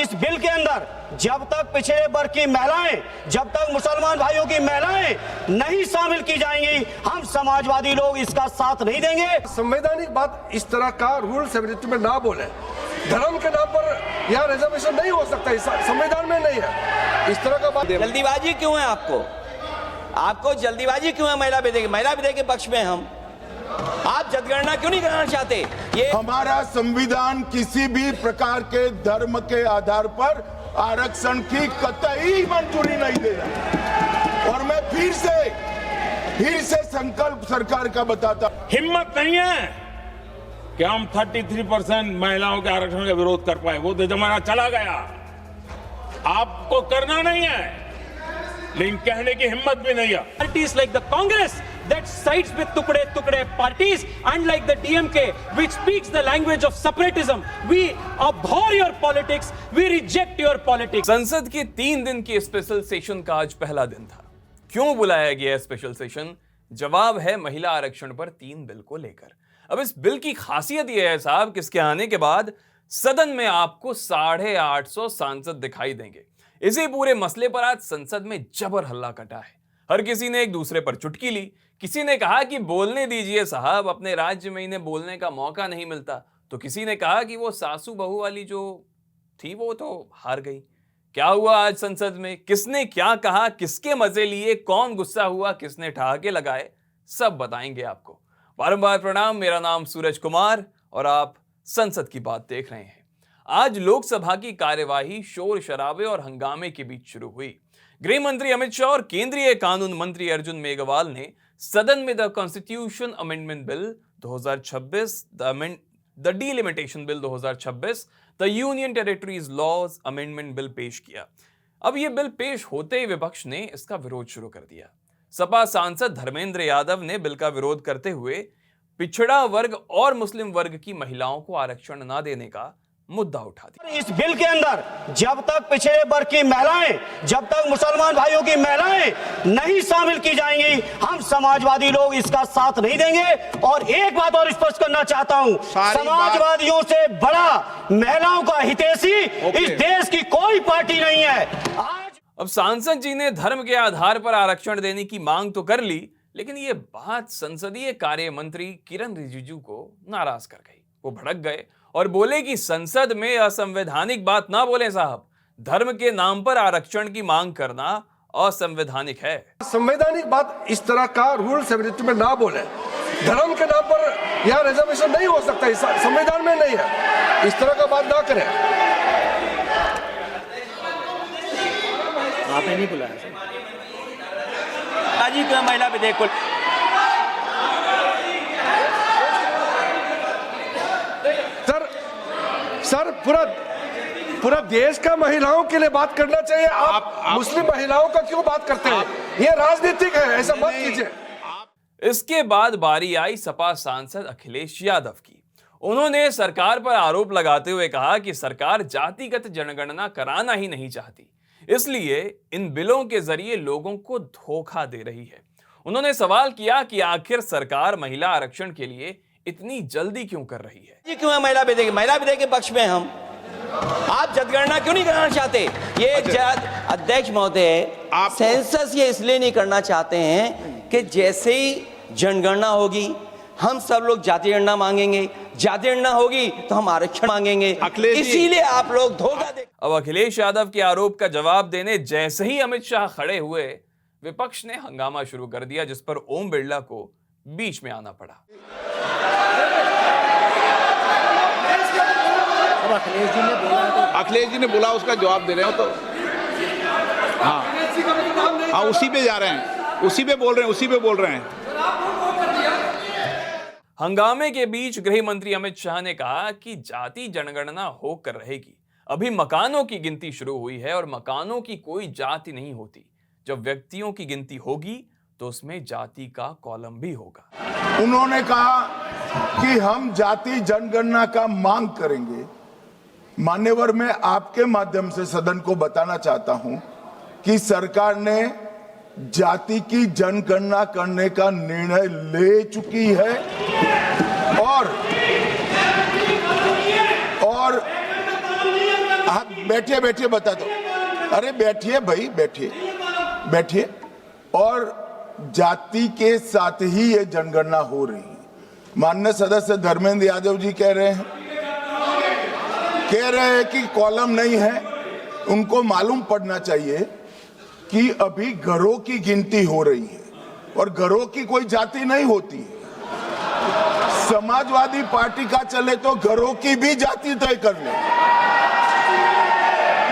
इस बिल के अंदर जब तक पिछड़े वर्ग की महिलाएं, जब तक मुसलमान भाइयों की महिलाएं नहीं शामिल की जाएंगी, हम समाजवादी लोग इसका साथ नहीं देंगे। संवैधानिक बात इस तरह का रूल 72 में ना बोले। धर्म के नाम पर यहाँ रिजर्वेशन नहीं हो सकता, संविधान में नहीं है इस तरह का बात। जल्दीबाजी क्यों है आपको जल्दीबाजी क्यों है महिला विधेयक के पक्ष में हम? आप जनगणना क्यों नहीं कराना चाहते? ये हमारा संविधान किसी भी प्रकार के धर्म के आधार पर आरक्षण की कतई मंजूरी नहीं देगा। और मैं फिर से संकल्प सरकार का बताता, हिम्मत नहीं है कि हम 33% महिलाओं के आरक्षण का विरोध कर पाए। वो तो जमाना चला गया, आपको करना नहीं है, लेकिन कहने की हिम्मत भी नहीं है। Parties like the Congress that sides with tukde parties, and like the DMK which speaks the language of separatism, we abhor your politics, we reject your politics. संसद के 3 दिन के स्पेशल सेशन का आज पहला दिन था। क्यों बुलाया गया स्पेशल सेशन? जवाब है महिला आरक्षण पर 3 बिल को लेकर। अब इस बिल की खासियत यह है साहब, किसके आने के बाद सदन में आपको 850 सांसद दिखाई देंगे। इसी पूरे मसले पर आज संसद में जबर हल्ला कटा है। हर किसी ने एक दूसरे पर चुटकी ली। किसी ने कहा कि बोलने दीजिए साहब, अपने राज्य में इन्हें बोलने का मौका नहीं मिलता। तो किसी ने कहा कि वो सासू बहू वाली जो थी वो तो हार गई। क्या हुआ आज संसद में? किसने क्या कहा, किसके मजे लिए, कौन गुस्सा हुआ, किसने ठहाके लगाए, सब बताएंगे आपको। बारंबार प्रणाम, मेरा नाम सूरज कुमार और आप संसद की बात देख रहे हैं। आज लोकसभा की कार्यवाही शोर शराबे और हंगामे के बीच शुरू हुई। गृह मंत्री अमित शाह और केंद्रीय कानून मंत्री अर्जुन मेघवाल ने सदन में the constitution amendment bill 2026, the delimitation bill 2026, the union territories laws amendment bill पेश किया। अब यह बिल पेश होते ही विपक्ष ने इसका विरोध शुरू कर दिया। सपा सांसद धर्मेंद्र यादव ने बिल का विरोध करते हुए पिछड़ा वर्ग और मुस्लिम वर्ग की महिलाओं को आरक्षण न देने का मुद्दा उठा दिया। इस बिल के अंदर जब तक पिछड़े वर्ग की महिलाएं, जब तक मुसलमान भाइयों की महिलाएं नहीं शामिल की जाएंगी, हम समाजवादी लोग इसका साथ नहीं देंगे। और एक बात और स्पष्ट करना चाहता हूं, समाजवादियों से बड़ा महिलाओं का हितैषी इस देश की कोई पार्टी नहीं है। आज अब सांसद जी ने धर्म के आधार पर आरक्षण देने की मांग तो कर ली, लेकिन यह बात संसदीय कार्य मंत्री किरण रिजिजू को नाराज कर गई। वो भड़क गए और बोले कि संसद में असंवैधानिक बात ना बोले साहब, धर्म के नाम पर आरक्षण की मांग करना असंवैधानिक है। संवैधानिक बात इस तरह का रूल 72 में ना बोले। धर्म के नाम पर यहाँ रिजर्वेशन नहीं हो सकता, संविधान में नहीं है इस तरह का बात ना करें। आपने नहीं बुलाया जी क्यों महिला विधेयक को? सर पूरा देश का महिलाओं के लिए बात करना चाहिए। आप मुस्लिम महिलाओं का क्यों बात करते हैं? ये राजनीतिक है, ऐसा मत कीजिए। इसके बाद बारी आई सपा सांसद अखिलेश यादव की। उन्होंने सरकार पर आरोप लगाते हुए कहा कि सरकार जातिगत जनगणना कराना ही नहीं चाहती, इसलिए इन बिलों के जरिए लोगों को धोखा दे रही है। उन्होंने सवाल किया कि आखिर सरकार महिला आरक्षण के लिए इतनी जल्दी क्यों कर रही है? ये क्यों है महिला विधेयक के पक्ष में हम? आप जनगणना क्यों नहीं कराना चाहते? ये अध्यक्ष महोदय, सेंसस ये इसलिए नहीं करना चाहते हैं कि जैसे ही जनगणना होगी हम सब लोग जाति गणना मांगेंगे, जाति गणना होगी तो हम आरक्षण मांगेंगे, इसीलिए आप लोग धोखा दे। अब अखिलेश यादव के आरोप का जवाब देने जैसे ही अमित शाह खड़े हुए, विपक्ष ने हंगामा शुरू कर दिया, जिस पर ओम बिरला को बीच में आना पड़ा। अखिलेश जी ने बोला, उसका जवाब दे रहे हो तो हाँ उसी पे जा रहे हैं, उसी पे बोल रहे हैं। हंगामे के बीच गृह मंत्री अमित शाह ने कहा कि जाति जनगणना होकर रहेगी। अभी मकानों की गिनती शुरू हुई है और मकानों की कोई जाति नहीं होती। जब व्यक्तियों की गिनती होगी तो उसमें जाति का कॉलम भी होगा। उन्होंने कहा कि हम जाति जनगणना का मांग करेंगे। मान्यवर, मैं आपके माध्यम से सदन को बताना चाहता हूं कि सरकार ने जाति की जनगणना करने का निर्णय ले चुकी है और बैठिए बैठिए बता दो। अरे बैठिए भाई, बैठिए बैठिए। और जाति के साथ ही ये जनगणना हो रही है। माननीय सदस्य धर्मेंद्र यादव जी कह रहे हैं कि कॉलम नहीं है। उनको मालूम पड़ना चाहिए कि अभी घरों की गिनती हो रही है और घरों की कोई जाति नहीं होती है। समाजवादी पार्टी का चले तो घरों की भी जाति तय कर ले।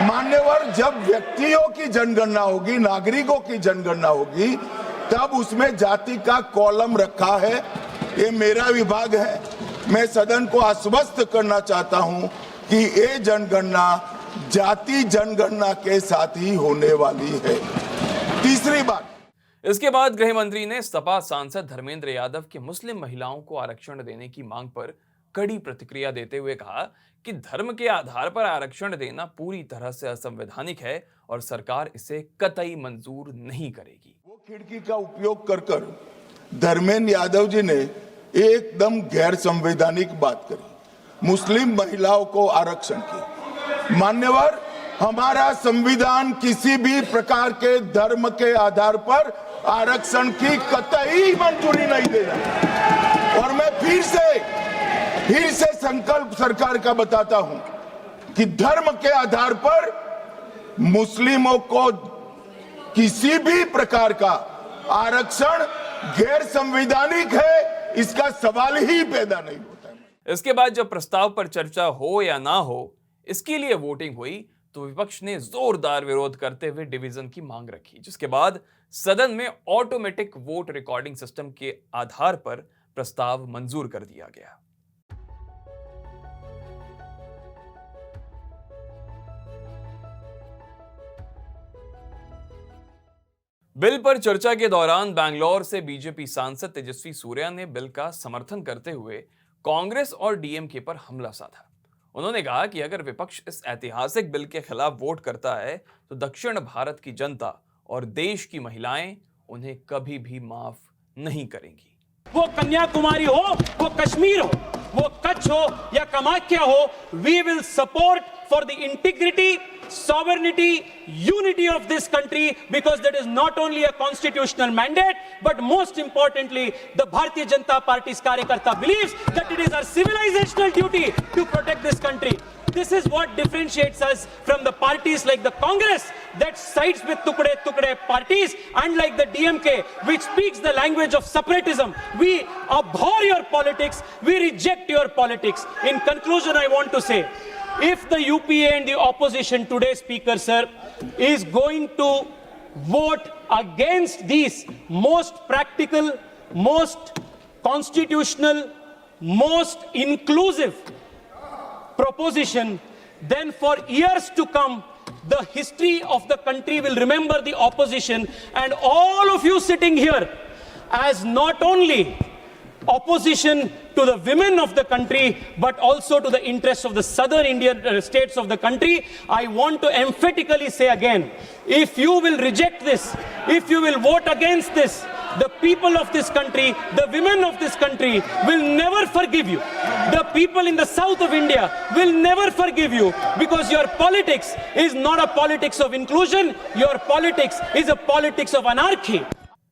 मान्यवर, जब व्यक्तियों की जनगणना होगी, नागरिकों की जनगणना होगी, तब उसमें जाति का कॉलम रखा है। ये मेरा विभाग है। मैं सदन को आश्वस्त करना चाहता हूं कि ये जनगणना जाति जनगणना के साथ ही होने वाली है। तीसरी बात, इसके बाद गृह मंत्री ने सपा सांसद धर्मेंद्र यादव की मुस्लिम महिलाओं को आरक्षण देने की मांग पर कड़ी प्रतिक्रिया देते हुए कहा कि धर्म के आधार पर आरक्षण देना पूरी तरह से असंवैधानिक है और सरकार इसे कतई मंजूर नहीं करेगी। वो खिड़की का उपयोग कर धर्मेंद्र यादव जी ने एकदम गैर संवैधानिक बात करी, मुस्लिम महिलाओं को आरक्षण की। मान्यवर, हमारा संविधान किसी भी प्रकार के धर्म के आधार पर आरक्षण की कतई मंजूरी नहीं देगा। और मैं फिर से संकल्प सरकार का बताता हूं कि धर्म के आधार पर मुस्लिमों को किसी भी प्रकार का आरक्षण गैर संवैधानिक है, इसका सवाल ही पैदा नहीं होता है। इसके बाद जब प्रस्ताव पर चर्चा हो या ना हो, इसके लिए वोटिंग हुई तो विपक्ष ने जोरदार विरोध करते हुए डिवीजन की मांग रखी, जिसके बाद सदन में ऑटोमेटिक वोट रिकॉर्डिंग सिस्टम के आधार पर प्रस्ताव मंजूर कर दिया गया। बिल पर चर्चा के दौरान बैंगलोर से बीजेपी सांसद तेजस्वी सूर्या ने बिल का समर्थन करते हुए कांग्रेस और डीएमके पर हमला साधा। उन्होंने कहा कि अगर विपक्ष इस ऐतिहासिक बिल के खिलाफ वोट करता है तो दक्षिण भारत की जनता और देश की महिलाएं उन्हें कभी भी माफ नहीं करेंगी। वो कन्याकुमारी हो, वो कश्मीर हो, वो कच्छ हो या कामाख्या हो, we will support for the integrity, sovereignty, unity of this country, because that is not only a constitutional mandate, but most importantly, the Bharatiya Janata Party's Karyakarta believes that it is our civilizational duty to protect this country. This is what differentiates us from the parties like the Congress that sides with tukde parties, and like the DMK which speaks the language of separatism. We abhor your politics, we reject your politics. In conclusion, I want to say, if the UPA and the opposition today, Speaker sir, is going to vote against these most practical, most constitutional, most inclusive proposition, then for years to come, the history of the country will remember the opposition and all of you sitting here as not only opposition to the women of the country, but also to the interests of the southern Indian states of the country. I want to emphatically say again, if you will reject this, if you will vote against this, the people of this country, the women of this country will never forgive you. The people in the south of India will never forgive you, because your politics is not a politics of inclusion, your politics is a politics of anarchy.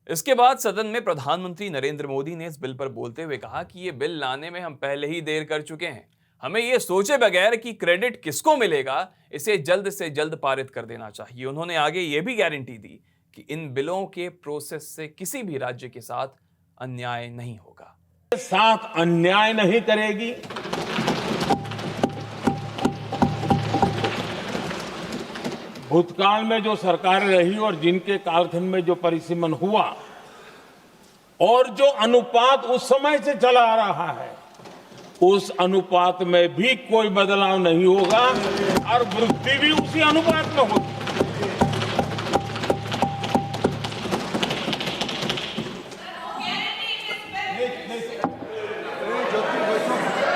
इसके बाद सदन में प्रधानमंत्री नरेंद्र मोदी ने इस bill पर बोलते हुए कहा कि ये बिल लाने में हम पहले ही देर कर चुके हैं। हमें ये सोचे बगैर कि क्रेडिट किसको मिलेगा, इसे जल्द से जल्द पारित कर देना चाहिए। उन्होंने आगे ये भी गारंटी दी कि इन बिलों के प्रोसेस से किसी भी राज्य के साथ अन्याय नहीं होगा। साथ अन्याय नहीं करेगी। भूतकाल में जो सरकारें रही और जिनके कालखंड में जो परिसीमन हुआ और जो अनुपात उस समय से चला आ रहा है, उस अनुपात में भी कोई बदलाव नहीं होगा और वृद्धि भी उसी अनुपात में होगी।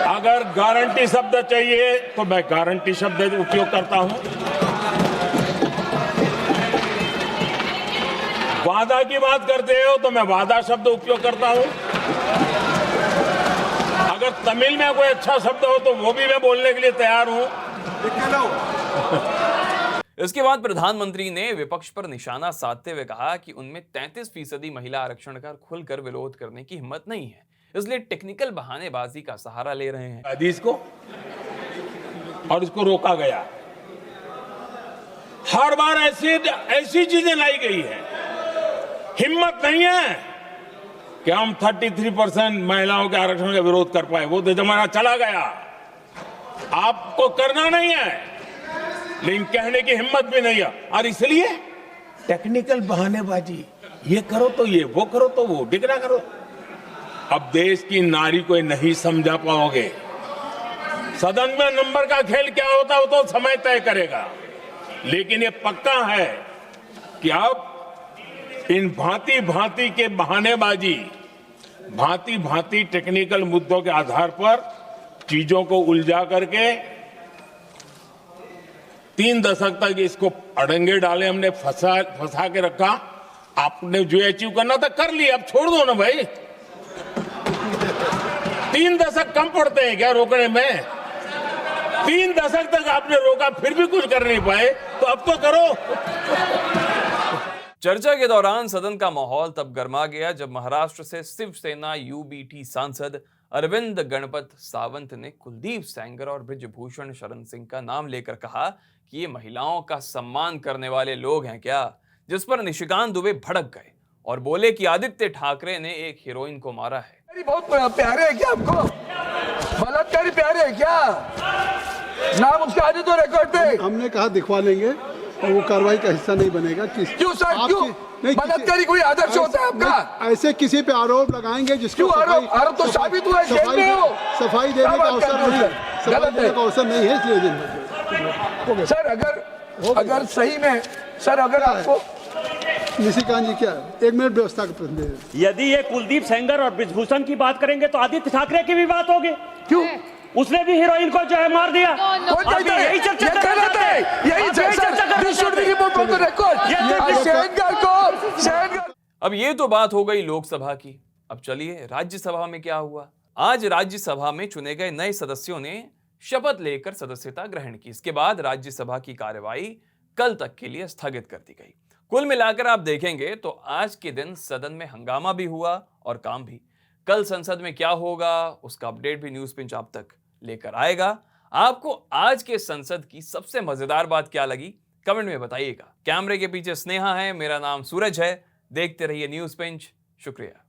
अगर गारंटी शब्द चाहिए तो मैं गारंटी शब्द उपयोग करता हूं। वादा की बात करते हो तो मैं वादा शब्द उपयोग करता हूं। अगर तमिल में कोई अच्छा शब्द हो तो वो भी मैं बोलने के लिए तैयार हूं। इसके बाद प्रधानमंत्री ने विपक्ष पर निशाना साधते हुए कहा कि उनमें 33% महिला आरक्षण का खुलकर विरोध करने की हिम्मत नहीं है, इसलिए टेक्निकल बहानेबाजी का सहारा ले रहे हैं। हदीस को और इसको रोका गया। हर बार ऐसी चीजें लाई गई है। हिम्मत नहीं है कि हम 33% महिलाओं के आरक्षण का विरोध कर पाए, वो तो जमाना चला गया। आपको करना नहीं है, लेकिन कहने की हिम्मत भी नहीं है। और इसलिए टेक्निकल बहानेबाजी, ये करो तो ये, वो करो तो वो, डिगरा करो। अब देश की नारी को नहीं समझा पाओगे। सदन में नंबर का खेल क्या होता है वो तो समय तय करेगा, लेकिन ये पक्का है कि अब इन भांति भांति के बहानेबाजी, भांति भांति टेक्निकल मुद्दों के आधार पर चीजों को उलझा करके 3 दशक तक इसको अड़ंगे डाले, हमने फंसा के रखा। आपने जो अचीव करना था कर लिया, अब छोड़ दो ना भाई। 3 दशक कम पड़ते हैं क्या रोकने में? 3 दशक तक आपने रोका, फिर भी कुछ कर नहीं पाए, तो अब तो करो। चर्चा के दौरान सदन का माहौल तब गर्मा गया जब महाराष्ट्र से शिवसेना यूबीटी सांसद अरविंद गणपत सावंत ने कुलदीप सेंगर और बृजभूषण शरण सिंह का नाम लेकर कहा कि ये महिलाओं का सम्मान करने वाले लोग हैं क्या, जिस पर निशिकांत दुबे भड़क गए और बोले कि आदित्य ठाकरे ने एक हीरोइन को मारा है। बहुत प्यारे है क्या आपको? बलात्कारी प्यारे है क्या? नाम उसका आ तो रिकॉर्ड पे। हमने कहा दिखवा लेंगे और वो कार्रवाई का हिस्सा नहीं बनेगा। क्यों सर, क्यों? बलात्कारी कोई आदर्श होता है आपका? ऐसे किसी पे आरोप लगाएंगे जिसको आरोप तो साबित हुआ है, जेल में हो। सफाई देने का अवसर नहीं है, सफाई देने का अवसर नहीं है, इसलिए सर अगर सही में सर अगर आपको निशिकांत जी क्या 1 मिनट व्यवस्था का प्रतिनिधि, यदि ये कुलदीप सेंगर और बृजभूषण की बात करेंगे तो आदित्य ठाकरे की भी बात होगी। क्यों? उसने भी हीरोइन को जो है मार दिया। यही चर्चा कर रहे थे, यही चर्चा अब ये तो बात हो गई लोकसभा की। अब चलिए राज्यसभा में क्या हुआ। आज राज्यसभा में चुने गए नए सदस्यों ने शपथ लेकर सदस्यता ग्रहण की। इसके बाद राज्यसभा की कार्यवाही कल तक के लिए स्थगित कर दी गई। कुल मिलाकर आप देखेंगे तो आज के दिन सदन में हंगामा भी हुआ और काम भी। कल संसद में क्या होगा उसका अपडेट भी न्यूज पिंच आप तक लेकर आएगा। आपको आज के संसद की सबसे मजेदार बात क्या लगी कमेंट में बताइएगा। कैमरे के पीछे स्नेहा है, मेरा नाम सूरज है। देखते रहिए न्यूज पिंच। शुक्रिया।